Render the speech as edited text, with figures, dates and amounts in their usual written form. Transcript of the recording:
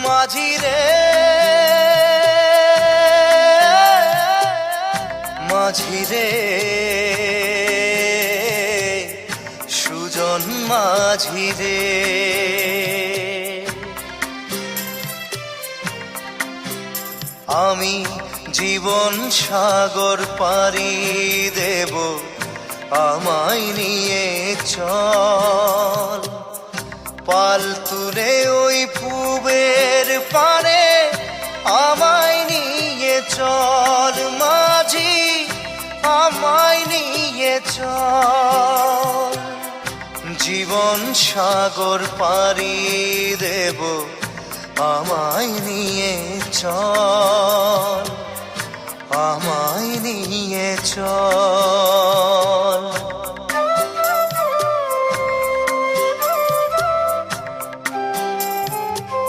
মাঝি রে মাঝি রে সুজন মাঝি রে আমি জীবন সাগর পাড়ি দেব আমায় নিয়ে চল পাল তুলে ওই পুবের পারে আমায় নিয়ে চল মাঝি আমায় নিয়ে চল জীবন সাগর পাড়ি দেব আমায় নিয়ে চল আমায় নিয়ে চল